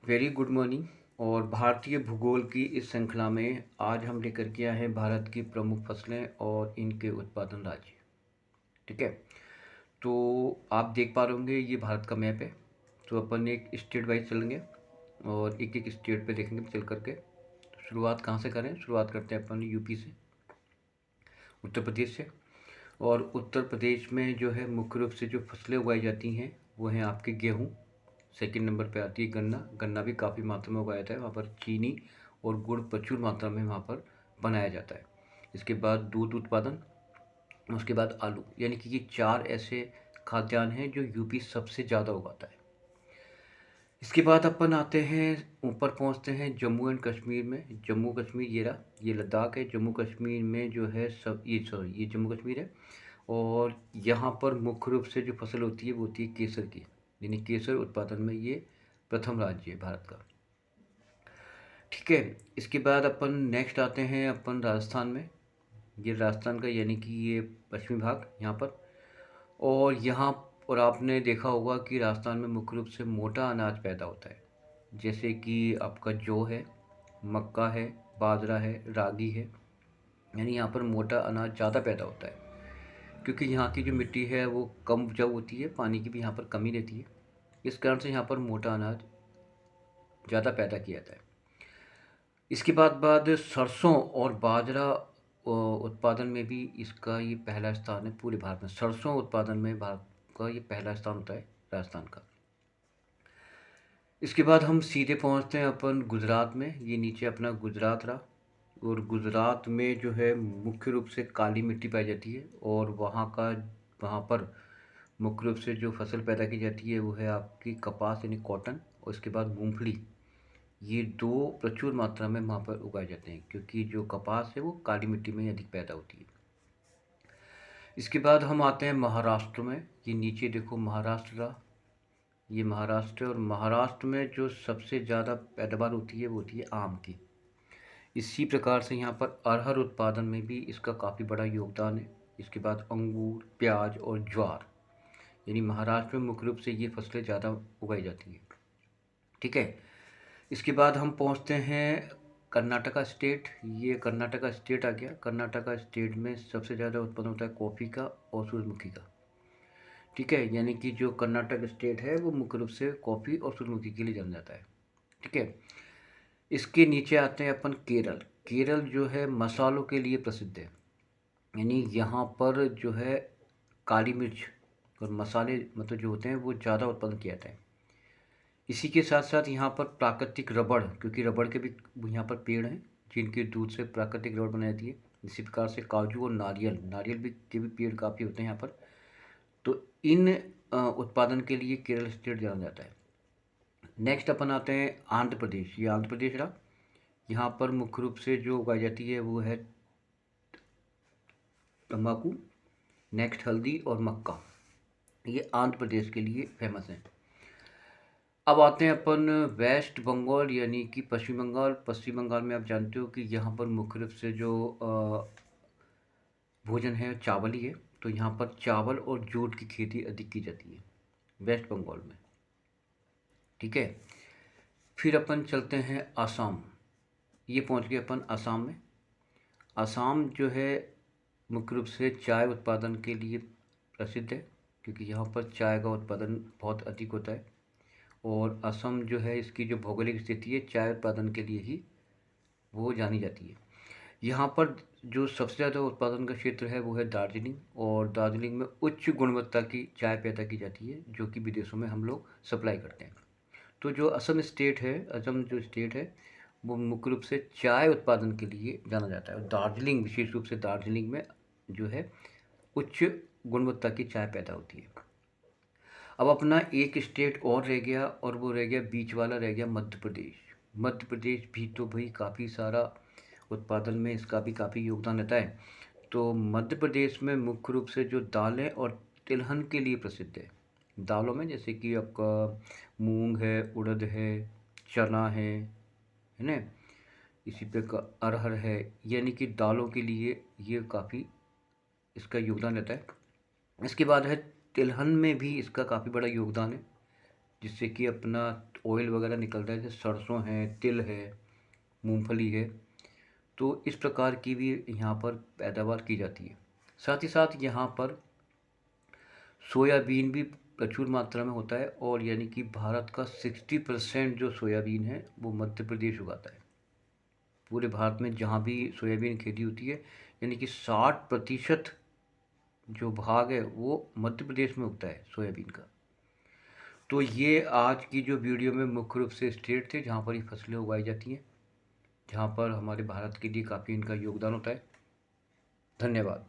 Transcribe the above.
Very good morning. और भारतीय भूगोल की इस श्रृंखला में आज हम लेकर के आए हैं भारत की प्रमुख फसलें और इनके उत्पादन राज्य। ठीक है। तो आप देख पा रहे होंगे ये भारत का मैप है। तो अपन एक स्टेट वाइज चलेंगे और एक एक स्टेट पे देखेंगे चल करके। तो शुरुआत कहाँ से करें? शुरुआत करते हैं अपन यूपी से, उत्तर प्रदेश से। और उत्तर प्रदेश में जो है मुख्य रूप से जो फसलें उगाई जाती हैं वो हैं आपके गेहूँ। सेकंड नंबर पे आती है गन्ना। गन्ना भी काफ़ी मात्रा में उगाया जाता है वहाँ पर। चीनी और गुड़ प्रचुर मात्रा में वहाँ पर बनाया जाता है। इसके बाद दूध उत्पादन, उसके बाद आलू, यानी कि ये चार ऐसे खाद्यान्न हैं जो यूपी सबसे ज़्यादा उगाता है। इसके बाद अपन आते हैं ऊपर पहुँचते हैं जम्मू एंड कश्मीर में। जम्मू कश्मीर ये रहा, ये लद्दाख है। जम्मू कश्मीर में जो है सब ये जम्मू कश्मीर है। और यहाँ पर मुख्य रूप से जो फसल होती है वो होती है केसर की, यानी केसर उत्पादन में ये प्रथम राज्य है भारत का। ठीक है। इसके बाद अपन नेक्स्ट आते हैं अपन राजस्थान में। ये राजस्थान का यानी कि ये पश्चिमी भाग यहाँ पर। और यहाँ और आपने देखा होगा कि राजस्थान में मुख्य रूप से मोटा अनाज पैदा होता है, जैसे कि आपका जौ है, मक्का है, बाजरा है, रागी है। यानी यहाँ पर मोटा अनाज ज़्यादा पैदा होता है क्योंकि यहाँ की जो मिट्टी है वो कम उपजाऊ होती है, पानी की भी यहाँ पर कमी रहती है। इस कारण से यहाँ पर मोटा अनाज ज़्यादा पैदा किया जाता है। इसके बाद सरसों और बाजरा उत्पादन में भी इसका ये पहला स्थान है पूरे भारत में। सरसों उत्पादन में भारत का ये पहला स्थान होता है राजस्थान का। इसके बाद हम सीधे पहुंचते हैं अपन गुजरात में। ये नीचे अपना गुजरात रहा। और गुजरात में जो है मुख्य रूप से काली मिट्टी पाई जाती है। और वहाँ पर मुख्य रूप से जो फसल पैदा की जाती है वो है आपकी कपास यानी कॉटन, और इसके बाद मूंगफली। ये दो प्रचुर मात्रा में वहाँ पर उगाए जाते हैं क्योंकि जो कपास है वो काली मिट्टी में ही अधिक पैदा होती है। इसके बाद हम आते हैं महाराष्ट्र में। ये नीचे देखो महाराष्ट्र रहा, ये महाराष्ट्र। और महाराष्ट्र में जो सबसे ज़्यादा पैदावार होती है वो होती है आम की। इसी प्रकार से यहाँ पर अरहर उत्पादन में भी इसका काफ़ी बड़ा योगदान है। इसके बाद अंगूर, प्याज और ज्वार, यानी महाराष्ट्र में मुख्य रूप से ये फसलें ज़्यादा उगाई जाती हैं। ठीक है। इसके बाद हम पहुँचते हैं कर्नाटका स्टेट। ये कर्नाटका स्टेट आ गया। कर्नाटका स्टेट में सबसे ज़्यादा उत्पन्न होता है कॉफ़ी का और सूरजमुखी का। ठीक है। यानी कि जो कर्नाटक स्टेट है वो मुख्य रूप से कॉफ़ी और सूरजमुखी के लिए जाना जाता है। ठीक है। इसके नीचे आते हैं अपन केरल। केरल जो है मसालों के लिए प्रसिद्ध है, यानी यहाँ पर जो है काली मिर्च और मसाले मतलब जो होते हैं वो ज़्यादा उत्पन्न किया जाता है। इसी के साथ साथ यहाँ पर प्राकृतिक रबड़, क्योंकि रबड़ के भी यहाँ पर पेड़ हैं जिनके दूध से प्राकृतिक रबड़ बनाई जाती है। इसी प्रकार से काजू और नारियल, नारियल भी के भी पेड़ काफ़ी होते हैं यहाँ पर। तो इन उत्पादन के लिए केरल स्टेट जाना जाता है। नेक्स्ट अपन आते हैं आंध्र प्रदेश। ये आंध्र प्रदेश रहा। यहाँ पर मुख्य रूप से जो उगाई जाती है वो है तंबाकू, नेक्स्ट हल्दी और मक्का। ये आंध्र प्रदेश के लिए फेमस है। अब आते हैं अपन वेस्ट बंगाल यानी कि पश्चिम बंगाल। पश्चिम बंगाल में आप जानते हो कि यहाँ पर मुख्य रूप से जो भोजन है चावल ही है। तो यहाँ पर चावल और जूट की खेती अधिक की जाती है वेस्ट बंगाल में। ठीक है। फिर अपन चलते हैं आसाम। ये पहुँच गए अपन आसाम में। आसाम जो है मुख्य रूप से चाय उत्पादन के लिए प्रसिद्ध है क्योंकि यहाँ पर चाय का उत्पादन बहुत अधिक होता है। और असम जो है इसकी जो भौगोलिक स्थिति है चाय उत्पादन के लिए ही वो जानी जाती है। यहाँ पर जो सबसे ज़्यादा उत्पादन का क्षेत्र है वो है दार्जिलिंग। और दार्जिलिंग में उच्च गुणवत्ता की चाय पैदा की जाती है जो कि विदेशों में हम लोग सप्लाई करते हैं। तो जो असम स्टेट है, असम जो स्टेट है वो मुख्य रूप से चाय उत्पादन के लिए जाना जाता है। और दार्जिलिंग, विशेष रूप से दार्जिलिंग में जो है उच्च गुणवत्ता की चाय पैदा होती है। अब अपना एक स्टेट और रह गया और वो रह गया बीच वाला, रह गया मध्य प्रदेश। मध्य प्रदेश भी तो भाई काफ़ी सारा उत्पादन में इसका भी काफ़ी योगदान रहता है। तो मध्य प्रदेश में मुख्य रूप से जो दालें और तिलहन के लिए प्रसिद्ध है। दालों में जैसे कि आपका मूंग है, उड़द है, चना है ना, इसी पे का अरहर है। यानी कि दालों के लिए ये काफ़ी इसका योगदान रहता है। इसके बाद है तिलहन में भी इसका काफ़ी बड़ा योगदान है, जिससे कि अपना ऑयल वगैरह निकलता है, जैसे सरसों है, तिल है, मूंगफली है। तो इस प्रकार की भी यहाँ पर पैदावार की जाती है। साथ ही साथ यहाँ पर सोयाबीन भी प्रचुर मात्रा में होता है, और यानी कि भारत का 60% जो सोयाबीन है वो मध्य प्रदेश उगाता है। पूरे भारत में जहाँ भी सोयाबीन खेती होती है, यानी कि 60% जो भाग है वो मध्य प्रदेश में उगता है सोयाबीन का। तो ये आज की जो वीडियो में मुख्य रूप से स्टेट थे जहाँ पर ये फसलें उगाई जाती हैं, जहाँ पर हमारे भारत के लिए काफ़ी इनका योगदान होता है। धन्यवाद।